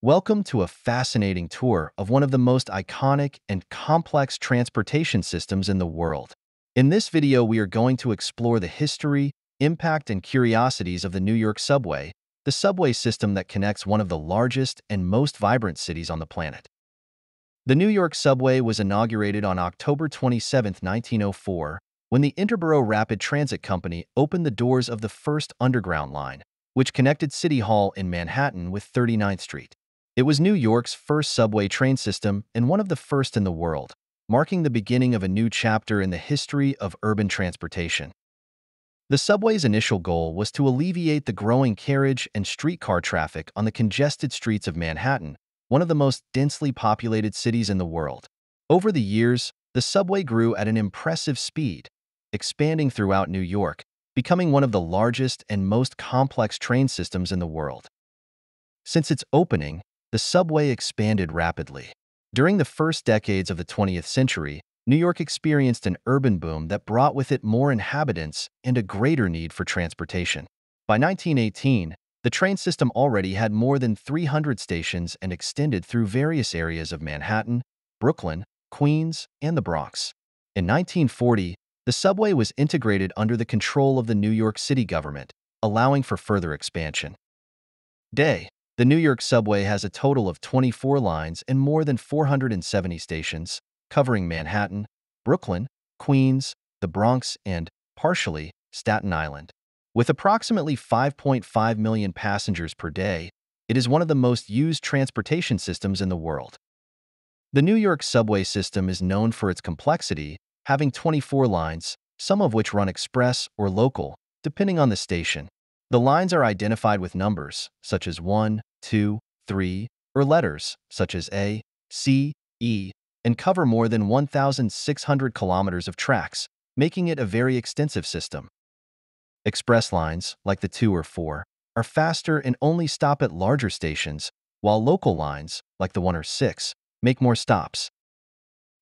Welcome to a fascinating tour of one of the most iconic and complex transportation systems in the world. In this video, we are going to explore the history, impact, and curiosities of the New York subway, the subway system that connects one of the largest and most vibrant cities on the planet. The New York subway was inaugurated on October 27, 1904, when the Interborough Rapid Transit Company opened the doors of the first Underground line, which connected City Hall in Manhattan with 39th Street. It was New York's first subway train system and one of the first in the world, marking the beginning of a new chapter in the history of urban transportation. The subway's initial goal was to alleviate the growing carriage and streetcar traffic on the congested streets of Manhattan, one of the most densely populated cities in the world. Over the years, the subway grew at an impressive speed, expanding throughout New York, becoming one of the largest and most complex train systems in the world. Since its opening, the subway expanded rapidly. During the first decades of the 20th century, New York experienced an urban boom that brought with it more inhabitants and a greater need for transportation. By 1918, the train system already had more than 300 stations and extended through various areas of Manhattan, Brooklyn, Queens, and the Bronx. In 1940, the subway was integrated under the control of the New York City government, allowing for further expansion. The New York subway has a total of 24 lines and more than 470 stations, covering Manhattan, Brooklyn, Queens, the Bronx, and, partially, Staten Island. With approximately 5.5 million passengers per day, it is one of the most used transportation systems in the world. The New York subway system is known for its complexity, having 24 lines, some of which run express or local, depending on the station. The lines are identified with numbers, such as 1, 2, 3, or letters, such as A, C, E, and cover more than 1,600 kilometers of tracks, making it a very extensive system. Express lines, like the 2 or 4, are faster and only stop at larger stations, while local lines, like the 1 or 6, make more stops.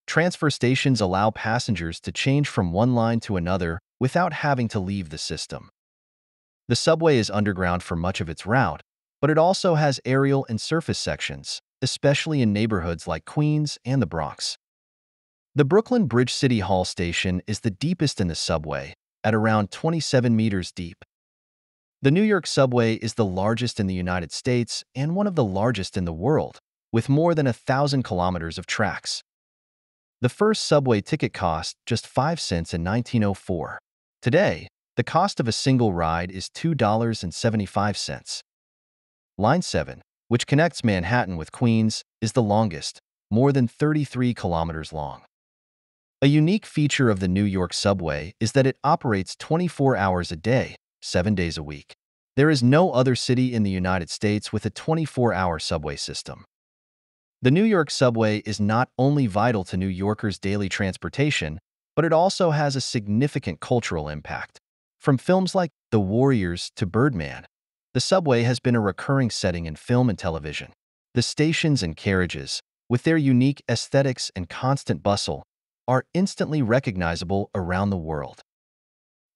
Transfer stations allow passengers to change from one line to another without having to leave the system. The subway is underground for much of its route, but it also has aerial and surface sections, especially in neighborhoods like Queens and the Bronx. The Brooklyn Bridge City Hall station is the deepest in the subway, at around 27 meters deep. The New York subway is the largest in the United States and one of the largest in the world, with more than 1,000 kilometers of tracks. The first subway ticket cost just 5 cents in 1904. Today, the cost of a single ride is $2.75. Line 7, which connects Manhattan with Queens, is the longest, more than 33 kilometers long. A unique feature of the New York subway is that it operates 24 hours a day, 7 days a week. There is no other city in the United States with a 24-hour subway system. The New York subway is not only vital to New Yorkers' daily transportation, but it also has a significant cultural impact. From films like The Warriors to Birdman, the subway has been a recurring setting in film and television. The stations and carriages, with their unique aesthetics and constant bustle, are instantly recognizable around the world.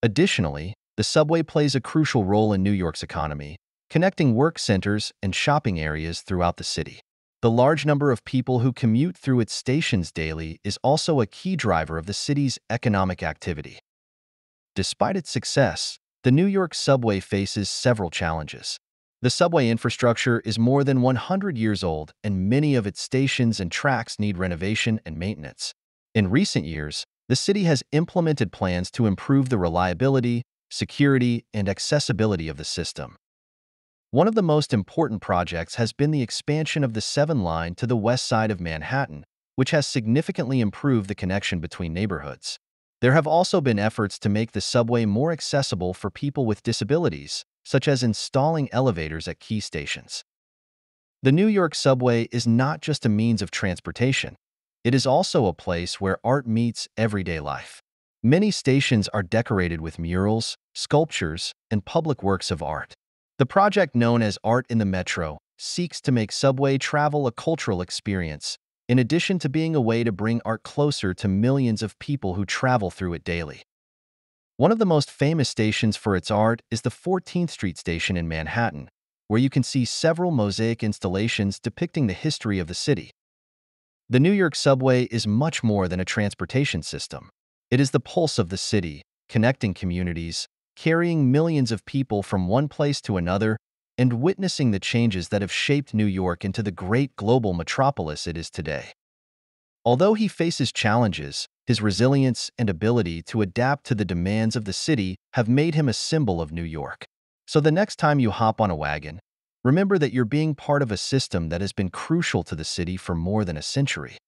Additionally, the subway plays a crucial role in New York's economy, connecting work centers and shopping areas throughout the city. The large number of people who commute through its stations daily is also a key driver of the city's economic activity. Despite its success, the New York subway faces several challenges. The subway infrastructure is more than 100 years old, and many of its stations and tracks need renovation and maintenance. In recent years, the city has implemented plans to improve the reliability, security, and accessibility of the system. One of the most important projects has been the expansion of the 7 line to the west side of Manhattan, which has significantly improved the connection between neighborhoods. There have also been efforts to make the subway more accessible for people with disabilities, such as installing elevators at key stations. The New York subway is not just a means of transportation. It is also a place where art meets everyday life. Many stations are decorated with murals, sculptures, and public works of art. The project known as Art in the Metro seeks to make subway travel a cultural experience, in addition to being a way to bring art closer to millions of people who travel through it daily. One of the most famous stations for its art is the 14th Street Station in Manhattan, where you can see several mosaic installations depicting the history of the city. The New York subway is much more than a transportation system. It is the pulse of the city, connecting communities, carrying millions of people from one place to another, and witnessing the changes that have shaped New York into the great global metropolis it is today. Although he faces challenges, his resilience and ability to adapt to the demands of the city have made him a symbol of New York. So the next time you hop on a wagon, remember that you're being part of a system that has been crucial to the city for more than a century.